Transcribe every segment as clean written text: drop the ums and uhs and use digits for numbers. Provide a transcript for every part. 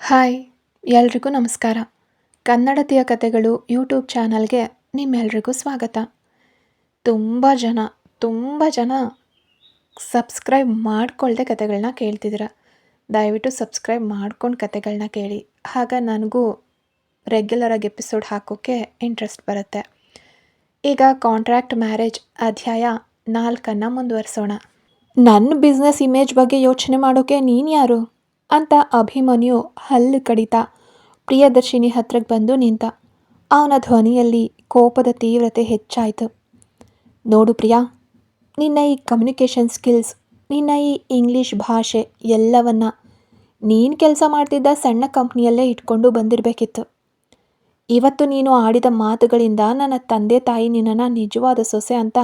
Hi, ಎಲ್ರಿಗೂ ನಮಸ್ಕಾರ. ಕನ್ನಡತಿಯ ಕತೆಗಳು ಯೂಟ್ಯೂಬ್ ಚಾನಲ್ಗೆ ನಿಮ್ಮೆಲ್ರಿಗೂ ಸ್ವಾಗತ. ತುಂಬ ಜನ ಸಬ್ಸ್ಕ್ರೈಬ್ ಮಾಡ್ಕೊಳ್ದೆ ಕತೆಗಳನ್ನ ಕೇಳ್ತಿದ್ದೀರ. ದಯವಿಟ್ಟು ಸಬ್ಸ್ಕ್ರೈಬ್ ಮಾಡ್ಕೊಂಡು ಕತೆಗಳನ್ನ ಕೇಳಿ. ಆಗ ನನಗೂ ರೆಗ್ಯುಲರಾಗಿ ಎಪಿಸೋಡ್ ಹಾಕೋಕ್ಕೆ ಇಂಟ್ರೆಸ್ಟ್ ಬರುತ್ತೆ. ಈಗ ಕಾಂಟ್ರಾಕ್ಟ್ ಮ್ಯಾರೇಜ್ ಅಧ್ಯಾಯ 4 ಮುಂದುವರಿಸೋಣ. ನನ್ನ ಬಿಸ್ನೆಸ್ ಇಮೇಜ್ ಬಗ್ಗೆ ಯೋಚನೆ ಮಾಡೋಕೆ ನೀನು ಯಾರು ಅಂತ ಅಭಿಮನ್ಯು ಹಲ್ಲು ಕಡಿತಾ ಪ್ರಿಯದರ್ಶಿನಿ ಹತ್ರಕ್ಕೆ ಬಂದು ನಿಂತ. ಅವನ ಧ್ವನಿಯಲ್ಲಿ ಕೋಪದ ತೀವ್ರತೆ ಹೆಚ್ಚಾಯಿತು. ನೋಡು ಪ್ರಿಯಾ, ನಿನ್ನ ಈ ಕಮ್ಯುನಿಕೇಷನ್ ಸ್ಕಿಲ್ಸ್, ನಿನ್ನ ಈ ಇಂಗ್ಲೀಷ್ ಭಾಷೆ ಎಲ್ಲವನ್ನ ನೀನು ಕೆಲಸ ಮಾಡ್ತಿದ್ದ ಸಣ್ಣ ಕಂಪ್ನಿಯಲ್ಲೇ ಇಟ್ಕೊಂಡು ಬಂದಿರಬೇಕಿತ್ತು. ಇವತ್ತು ನೀನು ಆಡಿದ ಮಾತುಗಳಿಂದ ನನ್ನ ತಂದೆ ತಾಯಿ ನಿನ್ನನ್ನು ನಿಜವಾದ ಸೊಸೆ ಅಂತ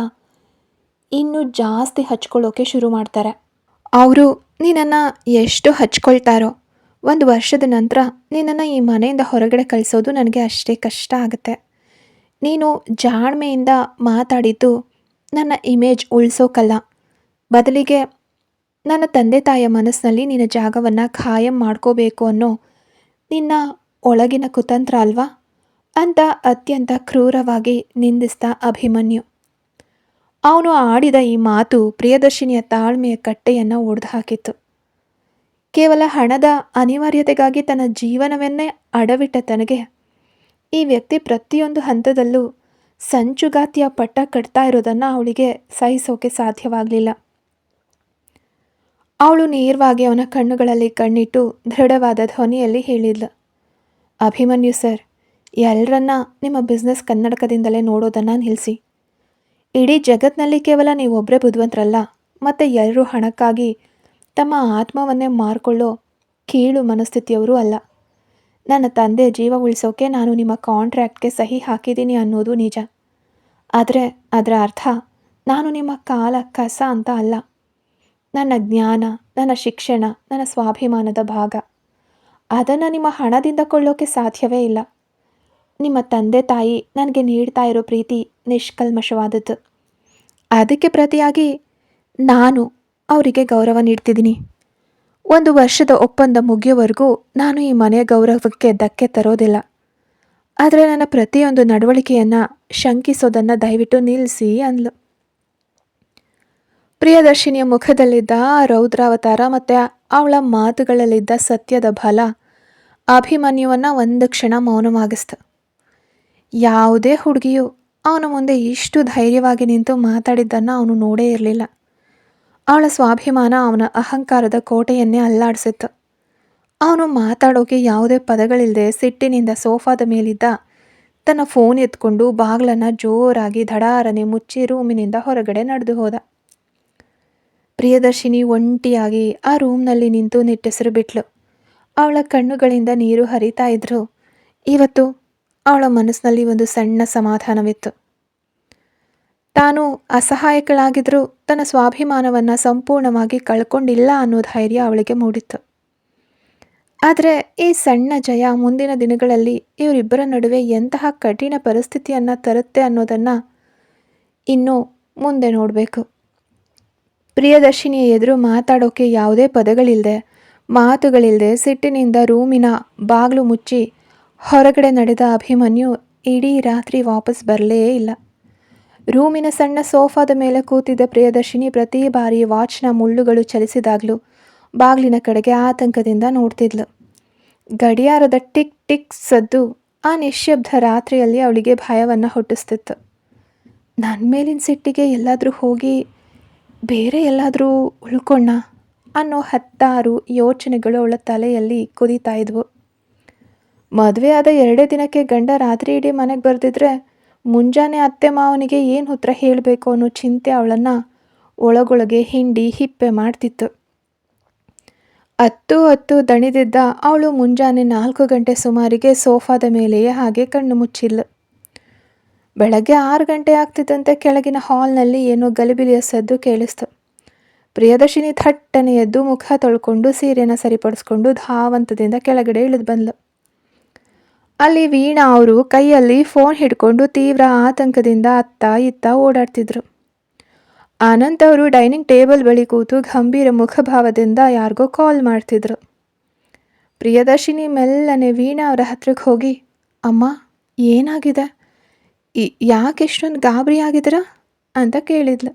ಇನ್ನೂ ಜಾಸ್ತಿ ಹಚ್ಕೊಳ್ಳೋಕೆ ಶುರು ಮಾಡ್ತಾರೆ. ಅವರು ನಿನ್ನನ್ನು ಎಷ್ಟು ಹಚ್ಕೊಳ್ತಾರೋ, 1 ವರ್ಷದ ನಂತರ ನಿನ್ನನ್ನು ಈ ಮನೆಯಿಂದ ಹೊರಗಡೆ ಕಳಿಸೋದು ನನಗೆ ಅಷ್ಟೇ ಕಷ್ಟ ಆಗುತ್ತೆ. ನೀನು ಜಾಣ್ಮೆಯಿಂದ ಮಾತಾಡಿದ್ದು ನನ್ನ ಇಮೇಜ್ ಉಳಿಸೋಕಲ್ಲ, ಬದಲಿಗೆ ನನ್ನ ತಂದೆ ತಾಯಿಯ ಮನಸ್ಸಿನಲ್ಲಿ ನಿನ್ನ ಜಾಗವನ್ನು ಖಾಯಂ ಮಾಡ್ಕೋಬೇಕು ಅನ್ನೋ ನಿನ್ನ ಒಳಗಿನ ಕುತಂತ್ರ ಅಲ್ವಾ ಅಂತ ಅತ್ಯಂತ ಕ್ರೂರವಾಗಿ ನಿಂದಿಸ್ತಾ ಅಭಿಮನ್ಯು. ಅವನು ಆಡಿದ ಈ ಮಾತು ಪ್ರಿಯದರ್ಶಿನಿಯ ತಾಳ್ಮೆಯ ಕಟ್ಟೆಯನ್ನು ಒಡೆದು ಹಾಕಿತ್ತು. ಕೇವಲ ಹಣದ ಅನಿವಾರ್ಯತೆಗಾಗಿ ತನ್ನ ಜೀವನವನ್ನೇ ಅಡವಿಟ್ಟ ತನಗೆ ಈ ವ್ಯಕ್ತಿ ಪ್ರತಿಯೊಂದು ಹಂತದಲ್ಲೂ ಸಂಚುಗಾತಿಯ ಪಟ್ಟ ಕಟ್ತಾ ಇರೋದನ್ನು ಅವಳಿಗೆ ಸಹಿಸೋಕೆ ಸಾಧ್ಯವಾಗಲಿಲ್ಲ. ಅವಳು ನೇರವಾಗಿ ಅವನ ಕಣ್ಣುಗಳಲ್ಲಿ ಕಣ್ಣಿಟ್ಟು ದೃಢವಾದ ಧ್ವನಿಯಲ್ಲಿ ಹೇಳಿದ್ಲು, ಅಭಿಮನ್ಯು ಸರ್, ಎಲ್ಲರನ್ನ ನಿಮ್ಮ ಬಿಸ್ನೆಸ್ ಕನ್ನಡಕದಿಂದಲೇ ನೋಡೋದನ್ನು ನಿಲ್ಲಿಸಿ. ಇಡೀ ಜಗತ್ತಿನಲ್ಲಿ ಕೇವಲ ನೀವೊಬ್ಬರೇ ಬುದ್ಧಿವಂತರಲ್ಲ, ಮತ್ತು ಎಲ್ಲರೂ ಹಣಕ್ಕಾಗಿ ತಮ್ಮ ಆತ್ಮವನ್ನೇ ಮಾರ್ಕೊಳ್ಳೋ ಕೀಳು ಮನಸ್ಥಿತಿಯವರು ಅಲ್ಲ. ನನ್ನ ತಂದೆ ಜೀವ ಉಳಿಸೋಕೆ ನಾನು ನಿಮ್ಮ ಕಾಂಟ್ರ್ಯಾಕ್ಟ್ಗೆ ಸಹಿ ಹಾಕಿದ್ದೀನಿ ಅನ್ನೋದು ನಿಜ, ಆದರೆ ಅದರ ಅರ್ಥ ನಾನು ನಿಮ್ಮ ಕಾಲ ಕಸ ಅಂತ ಅಲ್ಲ. ನನ್ನ ಜ್ಞಾನ, ನನ್ನ ಶಿಕ್ಷಣ, ನನ್ನ ಸ್ವಾಭಿಮಾನದ ಭಾಗ. ಅದನ್ನು ನಿಮ್ಮ ಹಣದಿಂದ ಕೊಳ್ಳೋಕೆ ಸಾಧ್ಯವೇ ಇಲ್ಲ. ನಿಮ್ಮ ತಂದೆ ತಾಯಿ ನನಗೆ ನೀಡ್ತಾ ಇರೋ ಪ್ರೀತಿ ನಿಷ್ಕಲ್ಮಶವಾದದ್ದು. ಅದಕ್ಕೆ ಪ್ರತಿಯಾಗಿ ನಾನು ಅವರಿಗೆ ಗೌರವ ನೀಡ್ತಿದ್ದೀನಿ. 1 ವರ್ಷದ ಒಪ್ಪಂದ ಮುಗಿಯೋವರೆಗೂ ನಾನು ಈ ಮನೆಯ ಗೌರವಕ್ಕೆ ಧಕ್ಕೆ ತರೋದಿಲ್ಲ. ಆದರೆ ನನ್ನ ಪ್ರತಿಯೊಂದು ನಡವಳಿಕೆಯನ್ನು ಶಂಕಿಸೋದನ್ನು ದಯವಿಟ್ಟು ನಿಲ್ಲಿಸಿ ಅಂದ್ಲು. ಪ್ರಿಯದರ್ಶಿನಿಯ ಮುಖದಲ್ಲಿದ್ದ ರೌದ್ರಾವತಾರ ಮತ್ತು ಅವಳ ಮಾತುಗಳಲ್ಲಿದ್ದ ಸತ್ಯದ ಬಲ ಅಭಿಮನ್ಯುವನ್ನು 1 ಕ್ಷಣ ಮೌನವಾಗಿಸ್ತು. ಯಾವುದೇ ಹುಡುಗಿಯು ಅವನ ಮುಂದೆ ಇಷ್ಟು ಧೈರ್ಯವಾಗಿ ನಿಂತು ಮಾತಾಡಿದ್ದನ್ನು ಅವನು ನೋಡೇ ಇರಲಿಲ್ಲ. ಅವಳ ಸ್ವಾಭಿಮಾನ ಅವನ ಅಹಂಕಾರದ ಕೋಟೆಯನ್ನೇ ಅಲ್ಲಾಡಿಸಿತ್ತು. ಅವನು ಮಾತಾಡೋಕೆ ಯಾವುದೇ ಪದಗಳಿಲ್ಲದೆ ಸಿಟ್ಟಿನಿಂದ ಸೋಫಾದ ಮೇಲಿದ್ದ ತನ್ನ ಫೋನ್ ಎತ್ಕೊಂಡು ಬಾಗಿಲನ್ನು ಜೋರಾಗಿ ಧಡಾರನೆ ಮುಚ್ಚಿ ರೂಮಿನಿಂದ ಹೊರಗಡೆ ನಡೆದು ಹೋದ. ಪ್ರಿಯದರ್ಶಿನಿ ಒಂಟಿಯಾಗಿ ಆ ರೂಮ್ನಲ್ಲಿ ನಿಂತು ನಿಟ್ಟುಸಿರು ಬಿಟ್ಲು. ಅವಳ ಕಣ್ಣುಗಳಿಂದ ನೀರು ಹರಿತಾ ಇದ್ರು. ಇವತ್ತು ಅವಳ ಮನಸ್ಸಿನಲ್ಲಿ ಒಂದು ಸಣ್ಣ ಸಮಾಧಾನವಿತ್ತು. ತಾನು ಅಸಹಾಯಕಳಾಗಿದ್ದರೂ ತನ್ನ ಸ್ವಾಭಿಮಾನವನ್ನು ಸಂಪೂರ್ಣವಾಗಿ ಕಳ್ಕೊಂಡಿಲ್ಲ ಅನ್ನೋ ಧೈರ್ಯ ಅವಳಿಗೆ ಮೂಡಿತ್ತು. ಆದರೆ ಈ ಸಣ್ಣ ಜಯ ಮುಂದಿನ ದಿನಗಳಲ್ಲಿ ಇವರಿಬ್ಬರ ನಡುವೆ ಎಂತಹ ಕಠಿಣ ಪರಿಸ್ಥಿತಿಯನ್ನು ತರುತ್ತೆ ಅನ್ನೋದನ್ನು ಇನ್ನೂ ಮುಂದೆ ನೋಡಬೇಕು. ಪ್ರಿಯದರ್ಶಿನಿಯ ಎದುರು ಮಾತಾಡೋಕೆ ಯಾವುದೇ ಮಾತುಗಳಿಲ್ಲದೆ ಸಿಟ್ಟಿನಿಂದ ರೂಮಿನ ಬಾಗಿಲು ಮುಚ್ಚಿ ಹೊರಗಡೆ ನಡೆದ ಅಭಿಮನ್ಯು ಇಡೀ ರಾತ್ರಿ ವಾಪಸ್ ಬರಲೇ ಇಲ್ಲ. ರೂಮಿನ ಸಣ್ಣ ಸೋಫಾದ ಮೇಲೆ ಕೂತಿದ್ದ ಪ್ರಿಯದರ್ಶಿನಿ ಪ್ರತಿ ಬಾರಿ ವಾಚ್ನ ಮುಳ್ಳುಗಳು ಚಲಿಸಿದಾಗಲೂ ಬಾಗಿಲಿನ ಕಡೆಗೆ ಆತಂಕದಿಂದ ನೋಡ್ತಿದ್ಲು. ಗಡಿಯಾರದ ಟಿಕ್ ಟಿಕ್ ಸದ್ದು ಆ ನಿಶ್ಶಬ್ದ ರಾತ್ರಿಯಲ್ಲಿ ಅವಳಿಗೆ ಭಯವನ್ನು ಹುಟ್ಟಿಸ್ತಿತ್ತು. ನನ್ನ ಮೇಲಿನ ಸಿಟ್ಟಿಗೆ ಎಲ್ಲಾದರೂ ಹೋಗಿ ಬೇರೆ ಎಲ್ಲಾದರೂ ಉಳ್ಕೊಳ್ಳ ಅನ್ನೋ 10 ಯೋಚನೆಗಳು ಅವಳ ತಲೆಯಲ್ಲಿ ಕುದೀತಾ ಇದ್ವು. ಮದುವೆ ಆದ 2 ದಿನಕ್ಕೆ ಗಂಡ ರಾತ್ರಿ ಇಡೀ ಮನೆಗೆ ಬರೆದಿದ್ರೆ ಮುಂಜಾನೆ ಅತ್ತೆ ಮಾವನಿಗೆ ಏನು ಉತ್ತರ ಹೇಳಬೇಕು ಅನ್ನೋ ಚಿಂತೆ ಅವಳನ್ನು ಒಳಗೊಳಗೆ ಹಿಂಡಿ ಹಿಪ್ಪೆ ಮಾಡ್ತಿತ್ತು. ಅತ್ತು ದಣಿದಿದ್ದ ಅವಳು ಮುಂಜಾನೆ 4 ಗಂಟೆ ಸುಮಾರಿಗೆ ಸೋಫಾದ ಮೇಲೆಯೇ ಹಾಗೆ ಕಣ್ಣು ಮುಚ್ಚಿದ್ಲು. ಬೆಳಗ್ಗೆ 6 ಗಂಟೆ ಆಗ್ತಿದ್ದಂತೆ ಕೆಳಗಿನ ಹಾಲ್ನಲ್ಲಿ ಏನೋ ಗಲಿಬಿಲಿಯ ಸದ್ದು ಕೇಳಿಸ್ತು. ಪ್ರಿಯದರ್ಶಿನಿ ಥಟ್ಟನೆ ಎದ್ದು ಮುಖ ತೊಳ್ಕೊಂಡು ಸೀರೆನ ಸರಿಪಡಿಸ್ಕೊಂಡು ಧಾವಂತದಿಂದ ಕೆಳಗಡೆ ಇಳಿದು ಬಂದ್ಲು. ಅಲ್ಲಿ ವೀಣಾ ಅವರು ಕೈಯಲ್ಲಿ ಫೋನ್ ಹಿಡ್ಕೊಂಡು ತೀವ್ರ ಆತಂಕದಿಂದ ಅತ್ತ ಇತ್ತ ಓಡಾಡ್ತಿದ್ರು. ಆನಂದ್ ಅವರು ಡೈನಿಂಗ್ ಟೇಬಲ್ ಬಳಿ ಕೂತು ಗಂಭೀರ ಮುಖಭಾವದಿಂದ ಯಾರಿಗೋ ಕಾಲ್ ಮಾಡ್ತಿದ್ರು. ಪ್ರಿಯದರ್ಶಿನಿ ಮೆಲ್ಲನೆ ವೀಣಾ ಅವರ ಹತ್ರಕ್ಕೆ ಹೋಗಿ, ಅಮ್ಮ ಏನಾಗಿದೆ? ಯಾಕೆ ಇಷ್ಟೊಂದು ಗಾಬರಿ ಆಗಿದ್ದೀರಾ ಅಂತ ಕೇಳಿದ್ಲು.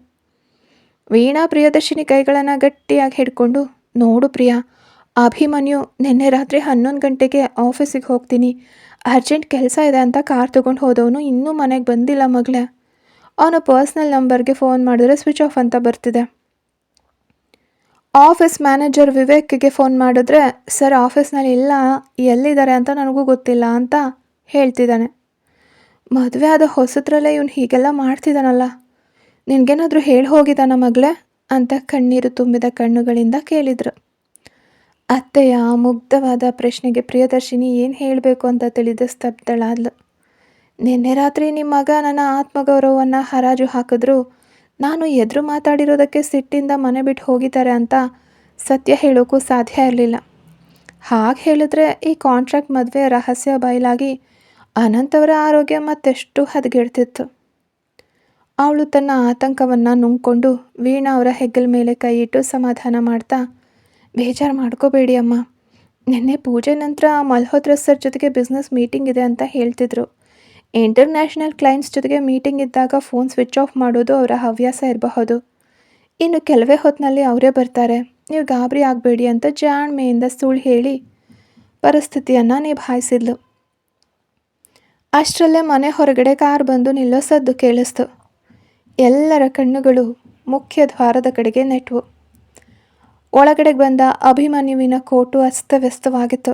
ವೀಣಾ ಪ್ರಿಯದರ್ಶಿನಿ ಕೈಗಳನ್ನು ಗಟ್ಟಿಯಾಗಿ ಹಿಡ್ಕೊಂಡು, ನೋಡು ಪ್ರಿಯಾ, ಅಭಿಮನ್ಯು ನಿನ್ನೆ ರಾತ್ರಿ 11 ಗಂಟೆಗೆ ಆಫೀಸಿಗೆ ಹೋಗ್ತೀನಿ, ಅರ್ಜೆಂಟ್ ಕೆಲಸ ಇದೆ ಅಂತ ಕಾರ್ ತೊಗೊಂಡು ಹೋದವನು ಇನ್ನೂ ಮನೆಗೆ ಬಂದಿಲ್ಲ ಮಗಳೇ. ಅವನ ಪರ್ಸ್ನಲ್ ನಂಬರ್ಗೆ ಫೋನ್ ಮಾಡಿದ್ರೆ ಸ್ವಿಚ್ ಆಫ್ ಅಂತ ಬರ್ತಿದೆ. ಆಫೀಸ್ ಮ್ಯಾನೇಜರ್ ವಿವೇಕ್ಗೆ ಫೋನ್ ಮಾಡಿದ್ರೆ, ಸರ್ ಆಫೀಸ್ನಲ್ಲಿ ಇಲ್ಲ, ಎಲ್ಲಿದ್ದಾರೆ ಅಂತ ನನಗೂ ಗೊತ್ತಿಲ್ಲ ಅಂತ ಹೇಳ್ತಿದ್ದಾನೆ. ಮದುವೆ ಆದ ಹೊಸದ್ರಲ್ಲೇ ಇವನು ಹೀಗೆಲ್ಲ ಮಾಡ್ತಿದ್ದಾನಲ್ಲ, ನಿನಗೇನಾದರೂ ಹೇಳಿ ಹೋಗಿದ್ದಾನ ಮಗಳೇ ಅಂತ ಕಣ್ಣೀರು ತುಂಬಿದ ಕಣ್ಣುಗಳಿಂದ ಕೇಳಿದ್ರು. ಅತ್ತೆಯ ಮುಗ್ಧವಾದ ಪ್ರಶ್ನೆಗೆ ಪ್ರಿಯದರ್ಶಿನಿ ಏನು ಹೇಳಬೇಕು ಅಂತ ತಿಳಿದು ಸ್ತಬ್ಧಳಾದ್ಲು. ನಿನ್ನೆ ರಾತ್ರಿ ನಿಮ್ಮ ಮಗ ನನ್ನ ಆತ್ಮಗೌರವವನ್ನು ಹರಾಜು ಹಾಕಿದ್ರು, ನಾನು ಎದುರು ಮಾತಾಡಿರೋದಕ್ಕೆ ಸಿಟ್ಟಿಂದ ಮನೆ ಬಿಟ್ಟು ಹೋಗಿದ್ದಾರೆ ಅಂತ ಸತ್ಯ ಹೇಳೋಕ್ಕೂ ಸಾಧ್ಯ ಇರಲಿಲ್ಲ. ಹಾಗೆ ಹೇಳಿದ್ರೆ ಈ ಕಾಂಟ್ರಾಕ್ಟ್ ಮದುವೆ ರಹಸ್ಯ ಬಯಲಾಗಿ ಅನಂತವರ ಆರೋಗ್ಯ ಮತ್ತೆಷ್ಟು ಹದಗೆಡ್ತಿತ್ತು. ಅವಳು ತನ್ನ ಆತಂಕವನ್ನು ನುಂಗ್ಕೊಂಡು ವೀಣಾ ಅವರ ಹೆಗಲ ಮೇಲೆ ಕೈ ಇಟ್ಟು ಸಮಾಧಾನ ಮಾಡ್ತಾ, ಬೇಜಾರು ಮಾಡ್ಕೋಬೇಡಿ ಅಮ್ಮ, ನಿನ್ನೆ ಪೂಜೆ ನಂತರ ಮಲ್ಹೋತ್ರ ಸರ್ ಜೊತೆಗೆ ಬಿಸ್ನೆಸ್ ಮೀಟಿಂಗ್ ಇದೆ ಅಂತ ಹೇಳ್ತಿದ್ರು. ಇಂಟರ್ನ್ಯಾಷನಲ್ ಕ್ಲೈಂಟ್ಸ್ ಜೊತೆಗೆ ಮೀಟಿಂಗ್ ಇದ್ದಾಗ ಫೋನ್ ಸ್ವಿಚ್ ಆಫ್ ಮಾಡೋದು ಅವರ ಹವ್ಯಾಸ ಇರಬಹುದು. ಇನ್ನು ಕೆಲವೇ ಹೊತ್ತಿನಲ್ಲಿ ಅವರೇ ಬರ್ತಾರೆ, ನೀವು ಗಾಬರಿ ಆಗಬೇಡಿ ಅಂತ ಜಾಣ್ಮೆಯಿಂದ ಸುಳ್ಳು ಹೇಳಿ ಪರಿಸ್ಥಿತಿಯನ್ನು ನಿಭಾಯಿಸಿದ್ಲು. ಅಷ್ಟರಲ್ಲೇ ಮನೆ ಹೊರಗಡೆ ಕಾರ್ ಬಂದು ನಿಲ್ಲೋ ಸದ್ದು ಕೇಳಿಸ್ತು. ಎಲ್ಲರ ಕಣ್ಣುಗಳು ಮುಖ್ಯ ದ್ವಾರದ ಕಡೆಗೆ ನೆಟ್ಟವು. ಒಳಗಡೆ ಬಂದ ಅಭಿಮನ್ಯುವಿನ ಕೋಟು ಅಸ್ತವ್ಯಸ್ತವಾಗಿತ್ತು.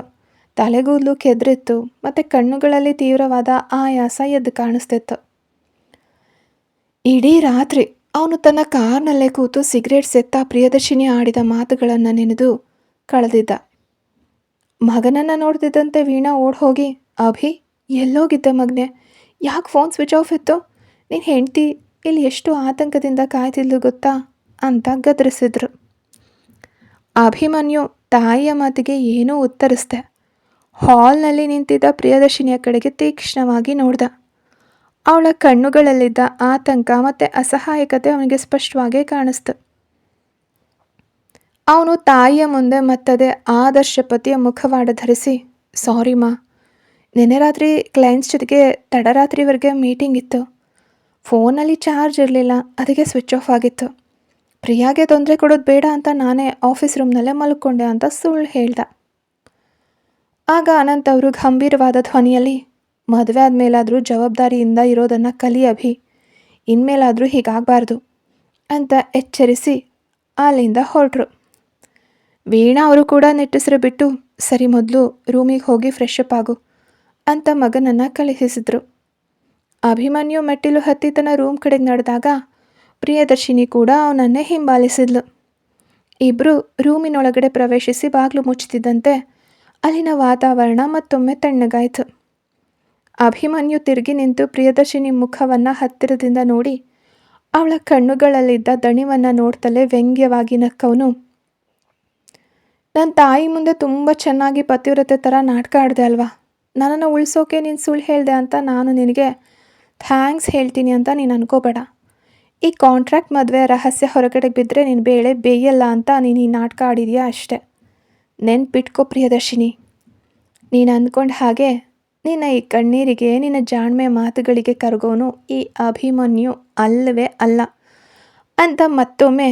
ತಲೆಗೂದಲು ಕೆದ್ರಿತ್ತು ಮತ್ತು ಕಣ್ಣುಗಳಲ್ಲಿ ತೀವ್ರವಾದ ಆಯಾಸ ಎದ್ದು ಕಾಣಿಸ್ತಿತ್ತು. ಇಡೀ ರಾತ್ರಿ ಅವನು ತನ್ನ ಕಾರ್ನಲ್ಲೇ ಕೂತು ಸಿಗರೇಟ್ ಸೆತ್ತಾ ಪ್ರಿಯದರ್ಶಿನಿ ಆಡಿದ ಮಾತುಗಳನ್ನು ನೆನೆದು ಕಳೆದಿದ್ದ. ಮಗನನ್ನು ನೋಡ್ತಿದ್ದಂತೆ ವೀಣಾ ಓಡ್ ಹೋಗಿ, ಅಭಿ ಎಲ್ಲೋಗಿದ್ದೆ ಮಗನೆ, ಯಾಕೆ ಫೋನ್ ಸ್ವಿಚ್ ಆಫ್ ಇತ್ತು? ನಿನ್ನ ಹೆಂಡ್ತಿ ಇಲ್ಲಿ ಎಷ್ಟು ಆತಂಕದಿಂದ ಕಾಯ್ತಿದ್ಲು ಗೊತ್ತಾ ಅಂತ ಗದರಿಸಿದ್ರು. ಅಭಿಮನ್ಯು ತಾಯಿಯ ಮಾತಿಗೆ ಏನೂ ಉತ್ತರಿಸ್ದೆ ಹಾಲ್ನಲ್ಲಿ ನಿಂತಿದ್ದ ಪ್ರಿಯದರ್ಶಿನಿಯ ಕಡೆಗೆ ತೀಕ್ಷ್ಣವಾಗಿ ನೋಡ್ದ. ಅವಳ ಕಣ್ಣುಗಳಲ್ಲಿದ್ದ ಆತಂಕ ಮತ್ತು ಅಸಹಾಯಕತೆ ಅವನಿಗೆ ಸ್ಪಷ್ಟವಾಗಿ ಕಾಣಿಸ್ತು. ಅವನು ತಾಯಿಯ ಮುಂದೆ ಮತ್ತದೇ ಆದರ್ಶ ಪತಿಯ ಮುಖವಾಡ ಧರಿಸಿ, ಸಾರಿ ಮಾ, ನಿನ್ನೆ ರಾತ್ರಿ ಕ್ಲೈಂಟ್ಸ್ ಜೊತೆಗೆ ತಡರಾತ್ರಿವರೆಗೆ ಮೀಟಿಂಗ್ ಇತ್ತು, ಫೋನಲ್ಲಿ ಚಾರ್ಜ್ ಇರಲಿಲ್ಲ, ಅದಕ್ಕೆ ಸ್ವಿಚ್ ಆಫ್ ಆಗಿತ್ತು. ಪ್ರಿಯಾಗೆ ತೊಂದರೆ ಕೊಡೋದು ಬೇಡ ಅಂತ ನಾನೇ ಆಫೀಸ್ ರೂಮ್ನಲ್ಲೇ ಮಲ್ಕೊಂಡೆ ಅಂತ ಸುಳ್ಳು ಹೇಳ್ದ. ಆಗ ಅನಂತ್ ಅವರು ಗಂಭೀರವಾದ ಧ್ವನಿಯಲ್ಲಿ, ಮದುವೆ ಆದಮೇಲಾದರೂ ಜವಾಬ್ದಾರಿಯಿಂದ ಇರೋದನ್ನು ಕಲಿ ಅಭಿ, ಇನ್ಮೇಲಾದರೂ ಹೀಗಾಗಬಾರ್ದು ಅಂತ ಎಚ್ಚರಿಸಿ ಅಲ್ಲಿಂದ ಹೊರಟರು. ವೀಣಾ ಅವರು ಕೂಡ ನಿಟ್ಟುಸಿರು ಬಿಟ್ಟು, ಸರಿ ಮೊದಲು ರೂಮಿಗೆ ಹೋಗಿ ಫ್ರೆಶ್ ಅಪ್ ಆಗು ಅಂತ ಮಗನನ್ನು ಕಳುಹಿಸಿದ್ರು. ಅಭಿಮನ್ಯು ಮೆಟ್ಟಿಲು ಹತ್ತಿ ತನ್ನ ರೂಮ್ ಕಡೆಗೆ ನಡೆದಾಗ ಪ್ರಿಯದರ್ಶಿನಿ ಕೂಡ ಅವನನ್ನೇ ಹಿಂಬಾಲಿಸಿದ್ಲು. ಇಬ್ಬರು ರೂಮಿನೊಳಗಡೆ ಪ್ರವೇಶಿಸಿ ಬಾಗಿಲು ಮುಚ್ಚುತ್ತಿದ್ದಂತೆ ಅಲ್ಲಿನ ವಾತಾವರಣ ಮತ್ತೊಮ್ಮೆ ತಣ್ಣಗಾಯಿತು. ಅಭಿಮನ್ಯು ತಿರುಗಿ ನಿಂತು ಪ್ರಿಯದರ್ಶಿನಿ ಮುಖವನ್ನು ಹತ್ತಿರದಿಂದ ನೋಡಿ ಅವಳ ಕಣ್ಣುಗಳಲ್ಲಿದ್ದ ದಣಿವನ್ನು ನೋಡ್ತಲೇ ವ್ಯಂಗ್ಯವಾಗಿ ನಕ್ಕವನು, ನನ್ನ ತಾಯಿ ಮುಂದೆ ತುಂಬ ಚೆನ್ನಾಗಿ ಪತಿವ್ರತೆ ಥರ ನಾಟಕ ಆಡಿದೆ ಅಲ್ವಾ, ನನ್ನನ್ನು ಉಳಿಸೋಕೆ ನೀನು ಸುಳ್ಳು ಹೇಳಿದೆ ಅಂತ ನಾನು ನಿನಗೆ ಥ್ಯಾಂಕ್ಸ್ ಹೇಳ್ತೀನಿ ಅಂತ ನೀನು ಅನ್ಕೋಬೇಡ. ಈ ಕಾಂಟ್ರಾಕ್ಟ್ ಮದುವೆ ರಹಸ್ಯ ಹೊರಗಡೆ ಬಿದ್ದರೆ ನಿನ್ನ ಬೇಳೆ ಬೇಯಲ್ಲ ಅಂತ ನೀನು ಈ ನಾಟಕ ಆಡಿದೆಯಾ ಅಷ್ಟೆ. ನೆನ್ಪಿಟ್ಕೋ ಪ್ರಿಯದರ್ಶಿನಿ, ನೀನು ಅಂದ್ಕೊಂಡ ಹಾಗೆ ನಿನ್ನ ಈ ಕಣ್ಣೀರಿಗೆ, ನಿನ್ನ ಜಾಣ್ಮೆ ಮಾತುಗಳಿಗೆ ಕರಗೋನು ಈ ಅಭಿಮನ್ಯು ಅಲ್ಲವೇ ಅಲ್ಲ ಅಂತ ಮತ್ತೊಮ್ಮೆ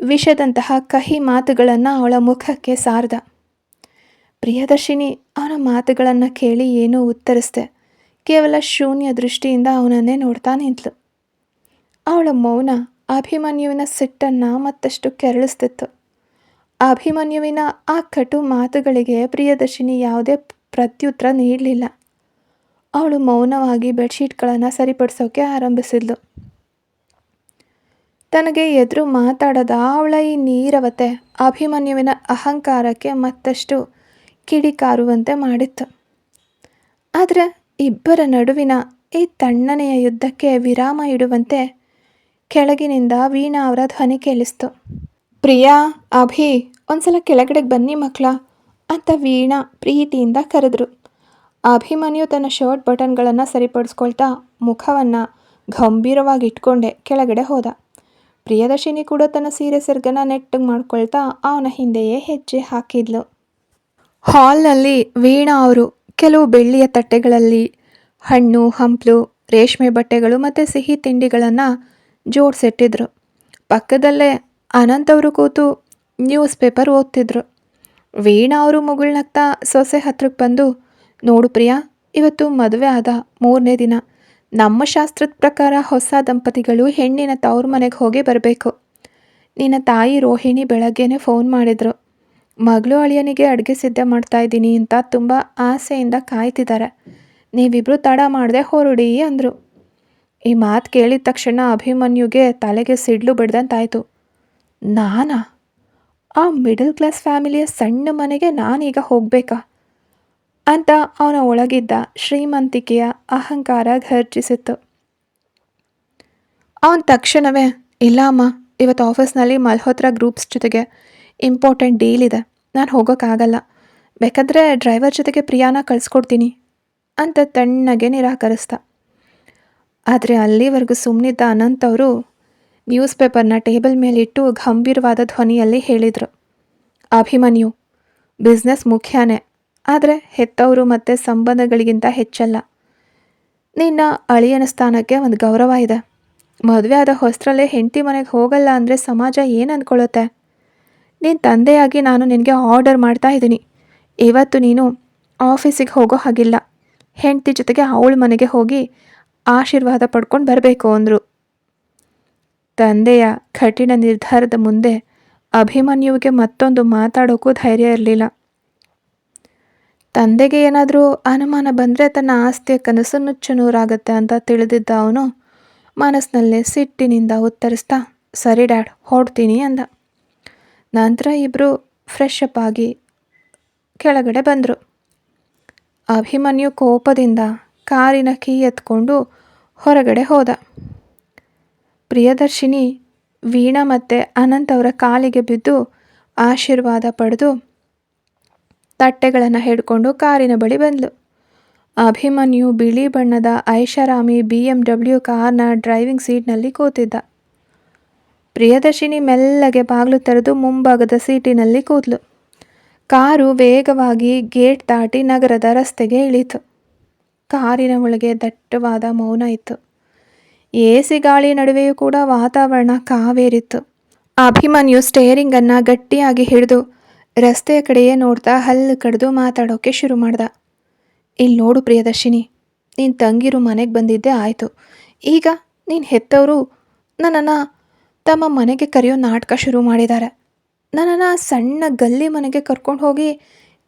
ವಿಷದಂತಹ ಕಹಿ ಮಾತುಗಳನ್ನು ಅವಳ ಮುಖಕ್ಕೆ ಸಾರ್ದ. ಪ್ರಿಯದರ್ಶಿನಿ ಅವನ ಮಾತುಗಳನ್ನು ಕೇಳಿ ಏನೂ ಉತ್ತರಿಸ್ದೆ ಕೇವಲ ಶೂನ್ಯ ದೃಷ್ಟಿಯಿಂದ ಅವನನ್ನೇ ನೋಡ್ತಾ ನಿಂತಳು. ಅವಳ ಮೌನ ಅಭಿಮನ್ಯುವಿನ ಸಿಟ್ಟನ್ನು ಮತ್ತಷ್ಟು ಕೆರಳಿಸ್ತಿತ್ತು. ಅಭಿಮನ್ಯುವಿನ ಆ ಕಟು ಮಾತುಗಳಿಗೆ ಪ್ರಿಯದರ್ಶಿನಿ ಯಾವುದೇ ಪ್ರತ್ಯುತ್ತರ ನೀಡಲಿಲ್ಲ. ಅವಳು ಮೌನವಾಗಿ ಬೆಡ್ಶೀಟ್ಗಳನ್ನು ಸರಿಪಡಿಸೋಕೆ ಆರಂಭಿಸಿದ್ಲು. ತನಗೆ ಎದುರು ಮಾತಾಡದ ಅವಳ ಈ ನೀರವತೆ ಅಭಿಮನ್ಯುವಿನ ಅಹಂಕಾರಕ್ಕೆ ಮತ್ತಷ್ಟು ಕಿಡಿಕಾರುವಂತೆ ಮಾಡಿತ್ತು. ಆದರೆ ಇಬ್ಬರ ನಡುವಿನ ಈ ತಣ್ಣನೆಯ ಯುದ್ಧಕ್ಕೆ ವಿರಾಮ ಇಡುವಂತೆ ಕೆಳಗಿನಿಂದ ವೀಣಾ ಅವರ ಧ್ವನಿ ಕೇಳಿಸ್ತು. ಪ್ರಿಯಾ, ಅಭಿ, ಒಂದ್ಸಲ ಕೆಳಗಡೆಗೆ ಬನ್ನಿ ಮಕ್ಕಳ ಅಂತ ವೀಣಾ ಪ್ರೀತಿಯಿಂದ ಕರೆದ್ರು. ಅಭಿಮನ್ಯು ತನ್ನ ಶರ್ಟ್ ಬಟನ್ಗಳನ್ನು ಸರಿಪಡಿಸ್ಕೊಳ್ತಾ ಮುಖವನ್ನು ಗಂಭೀರವಾಗಿ ಇಟ್ಕೊಂಡೆ ಕೆಳಗಡೆ ಹೋದ. ಪ್ರಿಯದರ್ಶಿನಿ ಕೂಡ ತನ್ನ ಸೀರೆ ಸೆರ್ಗನ್ನು ನೆಟ್ಟಗೆ ಮಾಡ್ಕೊಳ್ತಾ ಅವನ ಹಿಂದೆಯೇ ಹೆಜ್ಜೆ ಹಾಕಿದ್ಲು. ಹಾಲ್ನಲ್ಲಿ ವೀಣಾ ಅವರು ಕೆಲವು ಬೆಳ್ಳಿಯ ತಟ್ಟೆಗಳಲ್ಲಿ ಹಣ್ಣು ಹಂಪಲು ರೇಷ್ಮೆ ಬಟ್ಟೆಗಳು ಮತ್ತು ಸಿಹಿ ತಿಂಡಿಗಳನ್ನು ಜೋಡಿಸಿಟ್ಟಿದ್ರು. ಪಕ್ಕದಲ್ಲೇ ಅನಂತ್ ಅವರು ಕೂತು ನ್ಯೂಸ್ ಪೇಪರ್ ಓದ್ತಿದ್ರು. ವೀಣಾ ಅವರು ಮುಗುಳ್ನಗ್ತಾ ಸೊಸೆ ಹತ್ರಕ್ಕೆ ಬಂದು, ನೋಡು ಪ್ರಿಯಾ, ಇವತ್ತು ಮದುವೆ ಆದ 3ನೇ ದಿನ. ನಮ್ಮ ಶಾಸ್ತ್ರದ ಪ್ರಕಾರ ಹೊಸ ದಂಪತಿಗಳು ಹೆಣ್ಣಿನ ತವ್ರ ಮನೆಗೆ ಹೋಗಿ ಬರಬೇಕು. ನಿನ್ನ ತಾಯಿ ರೋಹಿಣಿ ಬೆಳಗ್ಗೆನೆ ಫೋನ್ ಮಾಡಿದ್ರು. ಮಗಳು ಅಳಿಯನಿಗೆ ಅಡುಗೆ ಸಿದ್ಧ ಮಾಡ್ತಾ ಇದ್ದೀನಿ ಅಂತ ತುಂಬ ಆಸೆಯಿಂದ ಕಾಯ್ತಿದ್ದಾರೆ. ನೀವಿಬ್ಬರು ತಡ ಮಾಡದೆ ಹೊರಡಿ ಅಂದರು. ಈ ಮಾತು ಕೇಳಿದ ತಕ್ಷಣ ಅಭಿಮನ್ಯುಗೆ ತಲೆಗೆ ಸಿಡ್ಲು ಬಿಡ್ದಂತಾಯಿತು. ನಾನಾ? ಆ ಮಿಡಲ್ ಕ್ಲಾಸ್ ಫ್ಯಾಮಿಲಿಯ ಸಣ್ಣ ಮನೆಗೆ ನಾನೀಗ ಹೋಗಬೇಕಾ ಅಂತ ಅವನ ಒಳಗಿದ್ದ ಶ್ರೀಮಂತಿಕೆಯ ಅಹಂಕಾರ ಘರ್ಜಿಸಿತ್ತು. ಅವನ ತಕ್ಷಣವೇ, ಇಲ್ಲ ಅಮ್ಮ, ಇವತ್ತು ಆಫೀಸ್ನಲ್ಲಿ ಮಲ್ಹೋತ್ರಾ ಗ್ರೂಪ್ಸ್ ಜೊತೆಗೆ ಇಂಪಾರ್ಟೆಂಟ್ ಡೀಲ್ ಇದೆ, ನಾನು ಹೋಗೋಕ್ಕಾಗಲ್ಲ. ಬೇಕಾದರೆ ಡ್ರೈವರ್ ಜೊತೆಗೆ ಪ್ರಿಯಾನ ಕಳಿಸ್ಕೊಡ್ತೀನಿ ಅಂತ ತಣ್ಣಗೆ ನಿರಾಕರಿಸ್ದ. ಆದರೆ ಅಲ್ಲಿವರೆಗೂ ಸುಮ್ಮನಿದ್ದ ಅನಂತ್ ಅವರು ನ್ಯೂಸ್ ಪೇಪರ್ನ ಟೇಬಲ್ ಮೇಲಿಟ್ಟು ಗಂಭೀರವಾದ ಧ್ವನಿಯಲ್ಲಿ ಹೇಳಿದರು, ಅಭಿಮನ್ಯು, ಬಿಸ್ನೆಸ್ ಮುಖ್ಯನೇ, ಆದರೆ ಹೆತ್ತವರು ಮತ್ತು ಸಂಬಂಧಗಳಿಗಿಂತ ಹೆಚ್ಚಲ್ಲ. ನಿನ್ನ ಅಳಿಯನ ಸ್ಥಾನಕ್ಕೆ ಒಂದು ಗೌರವ ಇದೆ. ಮದುವೆ ಆದ ಹೊಸರಲ್ಲೇ ಹೆಂಡತಿ ಮನೆಗೆ ಹೋಗಲ್ಲ ಅಂದರೆ ಸಮಾಜ ಏನು ಅಂದ್ಕೊಳ್ಳುತ್ತೆ? ನೀನು ತಂದೆಯಾಗಿ ನಾನು ನಿನಗೆ ಆರ್ಡರ್ ಮಾಡ್ತಾ ಇದ್ದೀನಿ, ಇವತ್ತು ನೀನು ಆಫೀಸಿಗೆ ಹೋಗೋ ಹಾಗಿಲ್ಲ. ಹೆಂಡತಿ ಜೊತೆಗೆ ಅವಳ ಮನೆಗೆ ಹೋಗಿ ಆಶೀರ್ವಾದ ಪಡ್ಕೊಂಡು ಬರಬೇಕು ಅಂದರು. ತಂದೆಯ ಕಠಿಣ ನಿರ್ಧಾರದ ಮುಂದೆ ಅಭಿಮನ್ಯುವಿಗೆ ಮತ್ತೊಂದು ಮಾತಾಡೋಕ್ಕೂ ಧೈರ್ಯ ಇರಲಿಲ್ಲ. ತಂದೆಗೆ ಏನಾದರೂ ಅನುಮಾನ ಬಂದರೆ ತನ್ನ ಆಸ್ತಿಯ ಕನಸು ನುಚ್ಚುನೂರಾಗತ್ತೆ ಅಂತ ತಿಳಿದಿದ್ದ ಅವನು ಮನಸ್ಸಿನಲ್ಲೇ ಸಿಟ್ಟಿನಿಂದ ಉತ್ತರಿಸ್ತಾ, ಸರಿ ಡ್ಯಾಡ್, ಹೊರಡ್ತೀನಿ ಅಂದ. ನಂತರ ಇಬ್ಬರು ಫ್ರೆಶ್ ಅಪ್ ಆಗಿ ಕೆಳಗಡೆ ಬಂದರು. ಅಭಿಮನ್ಯು ಕೋಪದಿಂದ ಕಾರಿನ ಕೀ ಎತ್ಕೊಂಡು ಹೊರಗಡೆ ಹೋದ. ಪ್ರಿಯದರ್ಶಿನಿ ವೀಣಾ ಮತ್ತು ಅನಂತ್ ಅವರ ಕಾಲಿಗೆ ಬಿದ್ದು ಆಶೀರ್ವಾದ ಪಡೆದು ತಟ್ಟೆಗಳನ್ನು ಹಿಡ್ಕೊಂಡು ಕಾರಿನ ಬಳಿ ಬಂದಳು. ಅಭಿಮನ್ಯು ಬಿಳಿ ಬಣ್ಣದ ಐಷಾರಾಮಿ BMW ಕಾರ್ನ ಡ್ರೈವಿಂಗ್ ಸೀಟ್ನಲ್ಲಿ ಕೂತಿದ್ದ. ಪ್ರಿಯದರ್ಶಿನಿ ಮೆಲ್ಲಗೆ ಬಾಗಿಲು ತೆರೆದು ಮುಂಭಾಗದ ಸೀಟಿನಲ್ಲಿ ಕೂತಳು. ಕಾರು ವೇಗವಾಗಿ ಗೇಟ್ ದಾಟಿ ನಗರದ ರಸ್ತೆಗೆ ಇಳಿತು. ಕಾರಿನ ಒಳಗೆ ದಟ್ಟವಾದ ಮೌನ ಇತ್ತು. AC ಗಾಳಿ ನಡುವೆಯೂ ಕೂಡ ವಾತಾವರಣ ಕಾವೇರಿತ್ತು. ಅಭಿಮನ್ಯು ಸ್ಟೇರಿಂಗನ್ನು ಗಟ್ಟಿಯಾಗಿ ಹಿಡಿದು ರಸ್ತೆಯ ಕಡೆಯೇ ನೋಡ್ತಾ ಹಲ್ಲು ಕಡಿದು ಮಾತಾಡೋಕ್ಕೆ ಶುರು ಮಾಡ್ದ. ಇಲ್ಲಿ ನೋಡು ಪ್ರಿಯದರ್ಶಿನಿ, ನೀನು ತಂಗಿರು ಮನೆಗೆ ಬಂದಿದ್ದೇ ಆಯಿತು. ಈಗ ನೀನು ಹೆತ್ತವರು ನನ್ನನ್ನು ತಮ್ಮ ಮನೆಗೆ ಕರೆಯೋ ನಾಟಕ ಶುರು ಮಾಡಿದ್ದಾರೆ. ನನ್ನನ್ನು ಸಣ್ಣ ಗಲ್ಲಿ ಮನೆಗೆ ಕರ್ಕೊಂಡು ಹೋಗಿ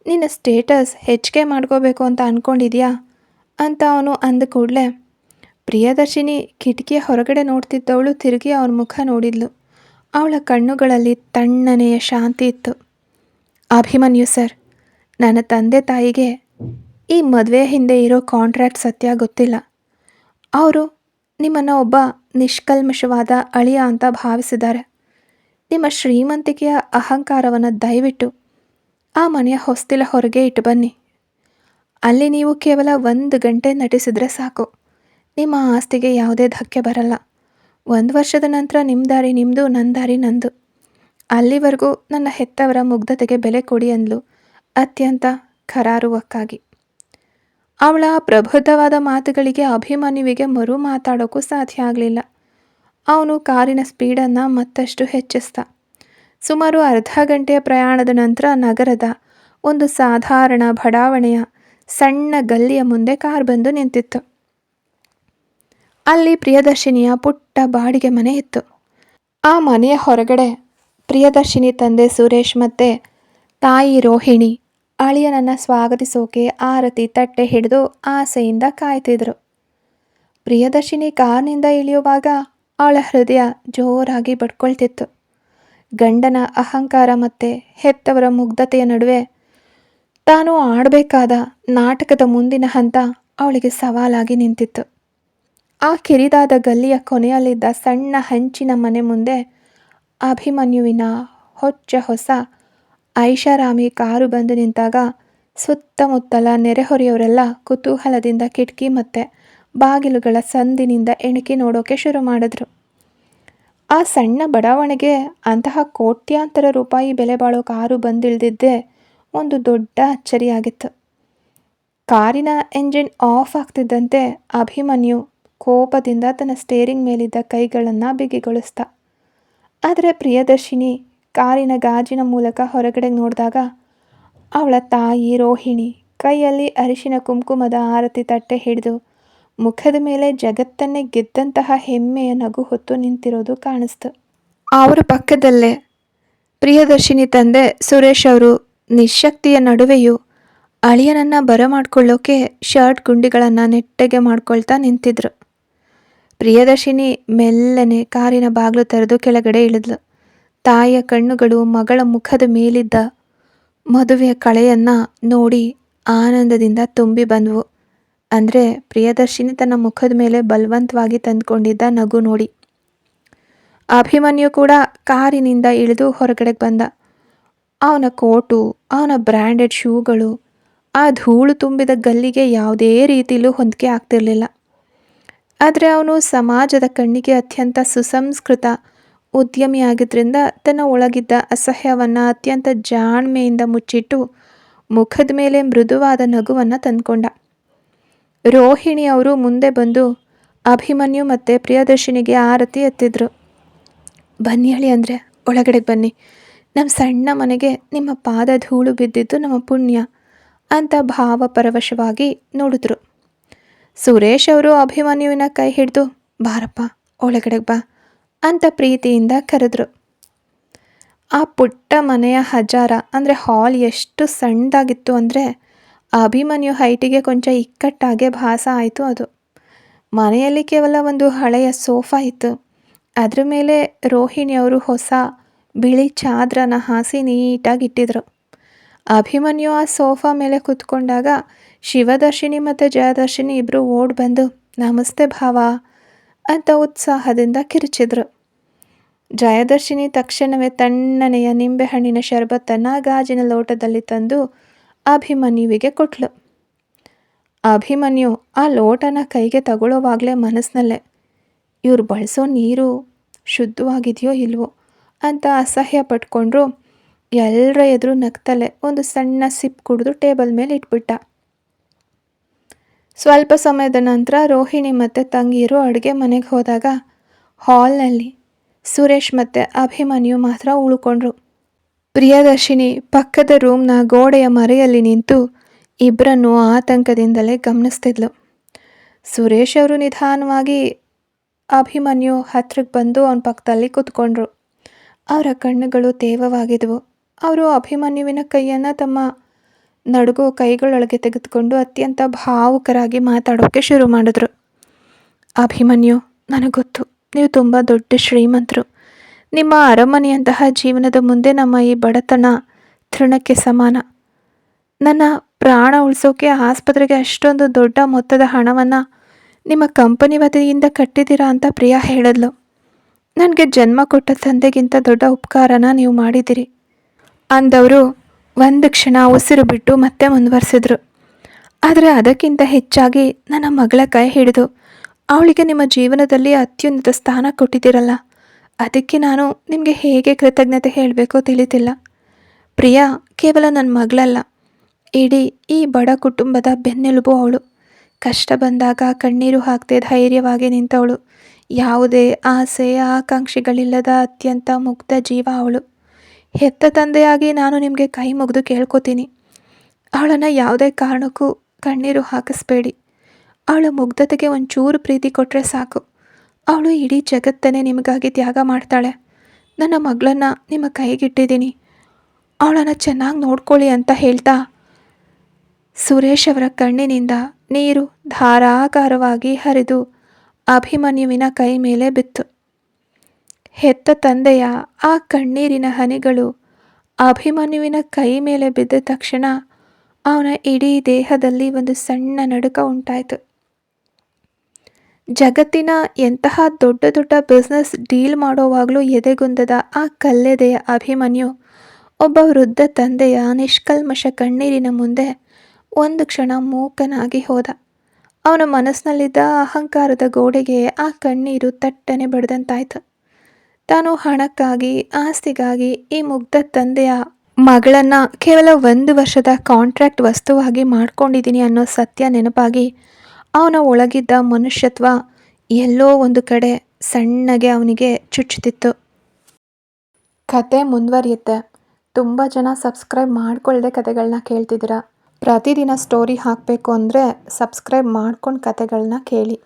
ನಿನ್ನ ಸ್ಟೇಟಸ್ ಹೆಚ್ಚಿಗೆ ಮಾಡ್ಕೋಬೇಕು ಅಂತ ಅಂದ್ಕೊಂಡಿದ್ಯಾ ಅಂತ ಅವನು ಅಂದ ಕೂಡಲೇ ಪ್ರಿಯದರ್ಶಿನಿ ಕಿಟಕಿಯ ಹೊರಗಡೆ ನೋಡ್ತಿದ್ದವಳು ತಿರುಗಿ ಅವನ ಮುಖ ನೋಡಿದ್ಲು. ಅವಳ ಕಣ್ಣುಗಳಲ್ಲಿ ತಣ್ಣನೆಯ ಶಾಂತಿ ಇತ್ತು. ಅಭಿಮನ್ಯು ಸರ್, ನನ್ನ ತಂದೆ ತಾಯಿಗೆ ಈ ಮದುವೆ ಹಿಂದೆ ಇರೋ ಕಾಂಟ್ರಾಕ್ಟ್ ಸತ್ಯ ಗೊತ್ತಿಲ್ಲ. ಅವರು ನಿಮ್ಮನ್ನು ಒಬ್ಬ ನಿಷ್ಕಲ್ಮಶವಾದ ಅಳಿಯ ಅಂತ ಭಾವಿಸಿದ್ದಾರೆ. ನಿಮ್ಮ ಶ್ರೀಮಂತಿಕೆಯ ಅಹಂಕಾರವನ್ನು ದಯವಿಟ್ಟು ಆ ಮನೆಯ ಹೊಸ್ತಿಲ ಹೊರಗೆ ಇಟ್ಟು ಬನ್ನಿ. ಅಲ್ಲಿ ನೀವು ಕೇವಲ 1 ಗಂಟೆ ನಟಿಸಿದರೆ ಸಾಕು. ನಿಮ್ಮ ಆಸ್ತಿಗೆ ಯಾವುದೇ ಧಕ್ಕೆ ಬರಲ್ಲ. 1 ವರ್ಷದ ನಂತರ ನಿಮ್ಮ ದಾರಿ ನಿಮ್ಮದು, ನನ್ನ ದಾರಿ ನಂದು. ಅಲ್ಲಿವರೆಗೂ ನನ್ನ ಹೆತ್ತವರ ಮುಗ್ಧತೆಗೆ ಬೆಲೆ ಕೊಡಿ ಅಂದ್ಲು ಅತ್ಯಂತ ಕರಾರುವಕ್ಕಾಗಿ. ಅವಳ ಪ್ರಬುದ್ಧವಾದ ಮಾತುಗಳಿಗೆ ಅಭಿಮನ್ಯುವಿಗೆ ಮರು ಮಾತಾಡೋಕ್ಕೂ ಸಾಧ್ಯ ಆಗಲಿಲ್ಲ. ಅವನು ಕಾರಿನ ಸ್ಪೀಡನ್ನು ಮತ್ತಷ್ಟು ಹೆಚ್ಚಿಸ್ದ. ಸುಮಾರು ಅರ್ಧ ಗಂಟೆಯ ಪ್ರಯಾಣದ ನಂತರ ನಗರದ ಒಂದು ಸಾಧಾರಣ ಬಡಾವಣೆಯ ಸಣ್ಣ ಗಲ್ಲಿಯ ಮುಂದೆ ಕಾರ್ ಬಂದು ನಿಂತಿತ್ತು. ಅಲ್ಲಿ ಪ್ರಿಯದರ್ಶಿನಿಯ ಪುಟ್ಟ ಬಾಡಿಗೆ ಮನೆ ಇತ್ತು. ಆ ಮನೆಯ ಹೊರಗಡೆ ಪ್ರಿಯದರ್ಶಿನಿ ತಂದೆ ಸುರೇಶ್ ಮತ್ತು ತಾಯಿ ರೋಹಿಣಿ ಅಳಿಯನನ್ನು ಸ್ವಾಗತಿಸೋಕೆ ಆರತಿ ತಟ್ಟೆ ಹಿಡಿದು ಆಸೆಯಿಂದ ಕಾಯ್ತಿದ್ರು. ಪ್ರಿಯದರ್ಶಿನಿ ಕಾರ್ನಿಂದ ಇಳಿಯುವಾಗ ಅವಳ ಹೃದಯ ಜೋರಾಗಿ ಬಡ್ಕೊಳ್ತಿತ್ತು. ಗಂಡನ ಅಹಂಕಾರ ಮತ್ತು ಹೆತ್ತವರ ಮುಗ್ಧತೆಯ ನಡುವೆ ತಾನು ಆಡಬೇಕಾದ ನಾಟಕದ ಮುಂದಿನ ಹಂತ ಅವಳಿಗೆ ಸವಾಲಾಗಿ ನಿಂತಿತ್ತು. ಆ ಕಿರಿದಾದ ಗಲ್ಲಿಯ ಕೊನೆಯಲ್ಲಿದ್ದ ಸಣ್ಣ ಹಂಚಿನ ಮನೆ ಮುಂದೆ ಅಭಿಮನ್ಯುವಿನ ಹೊಸ ಐಷಾರಾಮಿ ಕಾರು ಬಂದು ನಿಂತಾಗ ಸುತ್ತಮುತ್ತಲ ನೆರೆಹೊರೆಯವರೆಲ್ಲ ಕುತೂಹಲದಿಂದ ಕಿಟಕಿ ಮತ್ತು ಬಾಗಿಲುಗಳ ಸಂದಿನಿಂದ ಎಣುಕಿ ನೋಡೋಕೆ ಶುರು ಮಾಡಿದ್ರು. ಆ ಸಣ್ಣ ಬಡಾವಣೆಗೆ ಅಂತಹ ಕೋಟ್ಯಾಂತರ ರೂಪಾಯಿ ಬೆಲೆ ಬಾಳೋ ಕಾರು ಬಂದಿಳಿದಿದ್ದೇ ಒಂದು ದೊಡ್ಡ ಅಚ್ಚರಿಯಾಗಿತ್ತು. ಕಾರಿನ ಎಂಜಿನ್ ಆಫ್ ಆಗ್ತಿದ್ದಂತೆ ಅಭಿಮನ್ಯು ಕೋಪದಿಂದ ತನ್ನ ಸ್ಟೇರಿಂಗ್ ಮೇಲಿದ್ದ ಕೈಗಳನ್ನು ಬಿಗಿಗೊಳಿಸ್ದ. ಆದರೆ ಪ್ರಿಯದರ್ಶಿನಿ ಕಾರಿನ ಗಾಜಿನ ಮೂಲಕ ಹೊರಗಡೆ ನೋಡಿದಾಗ ಅವಳ ತಾಯಿ ರೋಹಿಣಿ ಕೈಯಲ್ಲಿ ಅರಿಶಿನ ಕುಂಕುಮದ ಆರತಿ ತಟ್ಟೆ ಹಿಡಿದು ಮುಖದ ಮೇಲೆ ಜಗತ್ತನ್ನೇ ಗೆದ್ದಂತಹ ಹೆಮ್ಮೆಯ ನಗು ಹೊತ್ತು ನಿಂತಿರೋದು ಕಾಣಿಸ್ತು. ಅವರ ಪಕ್ಕದಲ್ಲೇ ಪ್ರಿಯದರ್ಶಿನಿ ತಂದೆ ಸುರೇಶ್ ಅವರು ನಿಶಕ್ತಿಯ ನಡುವೆಯೂ ಅಳಿಯನನ್ನು ಬರಮಾಡ್ಕೊಳ್ಳೋಕೆ ಶರ್ಟ್ ಗುಂಡಿಗಳನ್ನು ನೆಟ್ಟಗೆ ಮಾಡ್ಕೊಳ್ತಾ ನಿಂತಿದ್ರು. ಪ್ರಿಯದರ್ಶಿನಿ ಮೆಲ್ಲನೆ ಕಾರಿನ ಬಾಗಿಲು ತೆರೆದು ಕೆಳಗಡೆ ಇಳಿದ್ಲು. ತಾಯಿಯ ಕಣ್ಣುಗಳು ಮಗಳ ಮುಖದ ಮೇಲಿದ್ದ ಮದುವೆಯ ಕಳೆಯನ್ನು ನೋಡಿ ಆನಂದದಿಂದ ತುಂಬಿ ಬಂದವು. ಅಂದರೆ ಪ್ರಿಯದರ್ಶಿನಿ ತನ್ನ ಮುಖದ ಮೇಲೆ ಬಲವಂತವಾಗಿ ತಂದುಕೊಂಡಿದ್ದ ನಗು ನೋಡಿ. ಅಭಿಮನ್ಯು ಕೂಡ ಕಾರಿನಿಂದ ಇಳಿದು ಹೊರಗಡೆ ಬಂದ. ಅವನ ಕೋಟು, ಅವನ ಬ್ರ್ಯಾಂಡೆಡ್ ಶೂಗಳು ಆ ಧೂಳು ತುಂಬಿದ ಗಲ್ಲಿಗೆ ಯಾವುದೇ ರೀತಿಲೂ ಹೊಂದಿಕೆ ಆಗ್ತಿರಲಿಲ್ಲ. ಆದರೆ ಅವನು ಸಮಾಜದ ಕಣ್ಣಿಗೆ ಅತ್ಯಂತ ಸುಸಂಸ್ಕೃತ ಉದ್ಯಮಿಯಾಗಿದ್ದರಿಂದ ತನ್ನ ಒಳಗಿದ್ದ ಅಸಹ್ಯವನ್ನು ಅತ್ಯಂತ ಜಾಣ್ಮೆಯಿಂದ ಮುಚ್ಚಿಟ್ಟು ಮುಖದ ಮೇಲೆ ಮೃದುವಾದ ನಗುವನ್ನು ತಂದುಕೊಂಡ. ರೋಹಿಣಿ ಅವರು ಮುಂದೆ ಬಂದು ಅಭಿಮನ್ಯು ಮತ್ತು ಪ್ರಿಯದರ್ಶಿನಿಗೆ ಆರತಿ ಎತ್ತಿದ್ರು. ಬನ್ನಿ ಹೇಳಿ ಅಂದರೆ ಒಳಗಡೆ ಬನ್ನಿ, ನಮ್ಮ ಸಣ್ಣ ಮನೆಗೆ ನಿಮ್ಮ ಪಾದ ಧೂಳು ಬಿದ್ದಿದ್ದು ನಮ್ಮ ಪುಣ್ಯ ಅಂತ ಭಾವಪರವಶವಾಗಿ ನೋಡಿದ್ರು. ಸುರೇಶ್ ಅವರು ಅಭಿಮನ್ಯುವಿನ ಕೈ ಹಿಡಿದು ಬಾರಪ್ಪ ಒಳಗಡೆ ಬಾ ಅಂತ ಪ್ರೀತಿಯಿಂದ ಕರೆದ್ರು. ಆ ಪುಟ್ಟ ಮನೆಯ ಹಜಾರ ಅಂದರೆ ಹಾಲ್ ಎಷ್ಟು ಸಣ್ಣದಾಗಿತ್ತು ಅಂದರೆ ಅಭಿಮನ್ಯು ಹೈಟಿಗೆ ಕೊಂಚ ಇಕ್ಕಟ್ಟಾಗೆ ಭಾಸ ಆಯಿತು. ಅದು ಮನೆಯಲ್ಲಿ ಕೇವಲ ಒಂದು ಹಳೆಯ ಸೋಫಾ ಇತ್ತು. ಅದ್ರ ಮೇಲೆ ರೋಹಿಣಿಯವರು ಹೊಸ ಬಿಳಿ ಚಾದ್ರನ ಹಾಸಿ ನೀಟಾಗಿ ಇಟ್ಟಿದ್ರು. ಅಭಿಮನ್ಯು ಆ ಸೋಫಾ ಮೇಲೆ ಕೂತ್ಕೊಂಡಾಗ ಶಿವದರ್ಶಿನಿ ಮತ್ತು ಜಯದರ್ಶಿನಿ ಇಬ್ಬರು ಓಡ್ ಬಂದು ನಮಸ್ತೆ ಭಾವ ಅಂತ ಉತ್ಸಾಹದಿಂದ ಕಿರುಚಿದ್ರು. ಜಯದರ್ಶಿನಿ ತಕ್ಷಣವೇ ತಣ್ಣನೆಯ ನಿಂಬೆಹಣ್ಣಿನ ಶರಬತ್ತನ್ನು ಗಾಜಿನ ಲೋಟದಲ್ಲಿ ತಂದು ಅಭಿಮನ್ಯುವಿಗೆ ಕೊಟ್ಲು. ಅಭಿಮನ್ಯು ಆ ಲೋಟನ ಕೈಗೆ ತಗೊಳ್ಳೋವಾಗಲೇ ಮನಸ್ಸಿನಲ್ಲೇ ಇವ್ರು ಬಳಸೋ ನೀರು ಶುದ್ಧವಾಗಿದೆಯೋ ಇಲ್ವೋ ಅಂತ ಅಸಹ್ಯ ಪಟ್ಕೊಂಡ್ರು. ಎಲ್ಲರ ಎದುರು ನಗ್ತಲೆ ಒಂದು ಸಣ್ಣ ಸಿಪ್ ಕುಡಿದು ಟೇಬಲ್ ಮೇಲೆ ಇಟ್ಬಿಟ್ಟ. ಸ್ವಲ್ಪ ಸಮಯದ ನಂತರ ರೋಹಿಣಿ ಮತ್ತು ತಂಗಿಯರು ಅಡುಗೆ ಮನೆಗೆ ಹೋದಾಗ ಹಾಲ್ನಲ್ಲಿ ಸುರೇಶ್ ಮತ್ತು ಅಭಿಮನ್ಯು ಮಾತ್ರ ಉಳ್ಕೊಂಡ್ರು. ಪ್ರಿಯದರ್ಶಿನಿ ಪಕ್ಕದ ರೂಮ್ನ ಗೋಡೆಯ ಮರೆಯಲ್ಲಿ ನಿಂತು ಇಬ್ಬರನ್ನು ಆತಂಕದಿಂದಲೇ ಗಮನಿಸ್ತಿದ್ಲು. ಸುರೇಶ್ ಅವರು ನಿಧಾನವಾಗಿ ಅಭಿಮನ್ಯು ಹತ್ರಕ್ಕೆ ಬಂದು ಅವನ ಪಕ್ಕದಲ್ಲಿ ಕೂತ್ಕೊಂಡ್ರು. ಅವರ ಕಣ್ಣುಗಳು ತೇವವಾಗಿದ್ವು. ಅವರು ಅಭಿಮನ್ಯುವಿನ ಕೈಯನ್ನು ತಮ್ಮ ನಡುಗೋ ಕೈಗಳೊಳಗೆ ತೆಗೆದುಕೊಂಡು ಅತ್ಯಂತ ಭಾವುಕರಾಗಿ ಮಾತಾಡೋಕ್ಕೆ ಶುರು ಮಾಡಿದ್ರು. ಅಭಿಮನ್ಯು, ನನಗೆ ಗೊತ್ತು ನೀವು ತುಂಬ ದೊಡ್ಡ ಶ್ರೀಮಂತರು. ನಿಮ್ಮ ಅರಮನೆಯಂತಹ ಜೀವನದ ಮುಂದೆ ನಮ್ಮ ಈ ಬಡತನ ತೃಣಕ್ಕೆ ಸಮಾನ. ನನ್ನ ಪ್ರಾಣ ಉಳಿಸೋಕೆ ಆಸ್ಪತ್ರೆಗೆ ಅಷ್ಟೊಂದು ದೊಡ್ಡ ಮೊತ್ತದ ಹಣವನ್ನು ನಿಮ್ಮ ಕಂಪನಿ ವತಿಯಿಂದ ಕಟ್ಟಿದ್ದೀರಾ ಅಂತ ಪ್ರಿಯಾ ಹೇಳಿದ್ಲು. ನನಗೆ ಜನ್ಮ ಕೊಟ್ಟ ತಂದೆಗಿಂತ ದೊಡ್ಡ ಉಪಕಾರನ ನೀವು ಮಾಡಿದ್ದೀರಿ ಅಂದವರು ಒಂದು ಕ್ಷಣ ಉಸಿರು ಬಿಟ್ಟು ಮತ್ತೆ ಮುಂದುವರೆಸಿದ್ರು. ಆದರೆ ಅದಕ್ಕಿಂತ ಹೆಚ್ಚಾಗಿ ನನ್ನ ಮಗಳ ಕೈ ಹಿಡಿದು ಅವಳಿಗೆ ನಿಮ್ಮ ಜೀವನದಲ್ಲಿ ಅತ್ಯುನ್ನತ ಸ್ಥಾನ ಕೊಟ್ಟಿದ್ದೀರಲ್ಲ, ಅದಕ್ಕೆ ನಾನು ನಿಮಗೆ ಹೇಗೆ ಕೃತಜ್ಞತೆ ಹೇಳಬೇಕೋ ತಿಳಿತಿಲ್ಲ. ಪ್ರಿಯಾ ಕೇವಲ ನನ್ನ ಮಗಳಲ್ಲ, ಇಡೀ ಈ ಬಡ ಕುಟುಂಬದ ಬೆನ್ನೆಲುಬು ಅವಳು. ಕಷ್ಟ ಬಂದಾಗ ಕಣ್ಣೀರು ಹಾಕದೆ ಧೈರ್ಯವಾಗಿ ನಿಂತವಳು. ಯಾವುದೇ ಆಸೆ ಆಕಾಂಕ್ಷೆಗಳಿಲ್ಲದ ಅತ್ಯಂತ ಮುಗ್ಧ ಜೀವ ಅವಳು. ಹೆತ್ತ ತಂದೆಯಾಗಿ ನಾನು ನಿಮಗೆ ಕೈ ಮುಗಿದು ಕೇಳ್ಕೊತೀನಿ, ಅವಳನ್ನು ಯಾವುದೇ ಕಾರಣಕ್ಕೂ ಕಣ್ಣೀರು ಹಾಕಿಸ್ಬೇಡಿ. ಅವಳ ಮುಗ್ಧತೆಗೆ ಒಂಚೂರು ಪ್ರೀತಿ ಕೊಟ್ಟರೆ ಸಾಕು, ಅವಳು ಇಡೀ ಜಗತ್ತನ್ನೇ ನಿಮಗಾಗಿ ತ್ಯಾಗ ಮಾಡ್ತಾಳೆ. ನನ್ನ ಮಗಳನ್ನು ನಿಮ್ಮ ಕೈಗಿಟ್ಟಿದ್ದೀನಿ, ಅವಳನ್ನು ಚೆನ್ನಾಗಿ ನೋಡ್ಕೊಳ್ಳಿ ಅಂತ ಹೇಳ್ತಾ ಸುರೇಶ್ ಅವರ ಕಣ್ಣಿನಿಂದ ನೀರು ಧಾರಾಕಾರವಾಗಿ ಹರಿದು ಅಭಿಮನ್ಯುವಿನ ಕೈ ಮೇಲೆ ಬಿತ್ತು. ಹೆತ್ತ ತಂದೆಯ ಆ ಕಣ್ಣೀರಿನ ಹನಿಗಳು ಅಭಿಮನ್ಯುವಿನ ಕೈ ಮೇಲೆ ಬಿದ್ದ ತಕ್ಷಣ ಅವನ ಇಡೀ ದೇಹದಲ್ಲಿ ಒಂದು ಸಣ್ಣ ನಡುಕ ಉಂಟಾಯಿತು. ಜಗತ್ತಿನ ಎಂತಹ ದೊಡ್ಡ ದೊಡ್ಡ ಬಿಸ್ನೆಸ್ ಡೀಲ್ ಮಾಡೋವಾಗಲೂ ಎದೆಗುಂದದ ಆ ಕಲ್ಲೆದೆಯ ಅಭಿಮನ್ಯು ಒಬ್ಬ ವೃದ್ಧ ತಂದೆಯ ನಿಷ್ಕಲ್ಮಶ ಕಣ್ಣೀರಿನ ಮುಂದೆ ಒಂದು ಕ್ಷಣ ಮೂಕನಾಗಿ ಹೋದ. ಅವನ ಮನಸ್ಸಿನಲ್ಲಿದ್ದ ಅಹಂಕಾರದ ಗೋಡೆಗೆ ಆ ಕಣ್ಣೀರು ತಟ್ಟನೆ ಬಡ್ದಂತಾಯ್ತು. ತಾನು ಹಣಕ್ಕಾಗಿ ಆಸ್ತಿಗಾಗಿ ಈ ಮುಗ್ಧ ತಂದೆಯ ಮಗಳನ್ನು ಕೇವಲ 1 ವರ್ಷದ ಕಾಂಟ್ರಾಕ್ಟ್ ವಸ್ತುವಾಗಿ ಮಾಡ್ಕೊಂಡಿದ್ದೀನಿ ಅನ್ನೋ ಸತ್ಯ ನೆನಪಾಗಿ ಅವನ ಒಳಗಿದ್ದ ಮನುಷ್ಯತ್ವ ಎಲ್ಲೋ ಒಂದು ಕಡೆ ಸಣ್ಣಗೆ ಅವನಿಗೆ ಚುಚ್ಚುತ್ತಿತ್ತು. ಕತೆ ಮುಂದುವರಿಯುತ್ತೆ. ತುಂಬ ಜನ ಸಬ್ಸ್ಕ್ರೈಬ್ ಮಾಡ್ಕೊಳ್ಳದೆ ಕತೆಗಳನ್ನ ಕೇಳ್ತಿದ್ದೀರಾ. ಪ್ರತಿದಿನ ಸ್ಟೋರಿ ಹಾಕಬೇಕು ಅಂದರೆ ಸಬ್ಸ್ಕ್ರೈಬ್ ಮಾಡ್ಕೊಂಡು ಕತೆಗಳನ್ನ ಕೇಳಿ.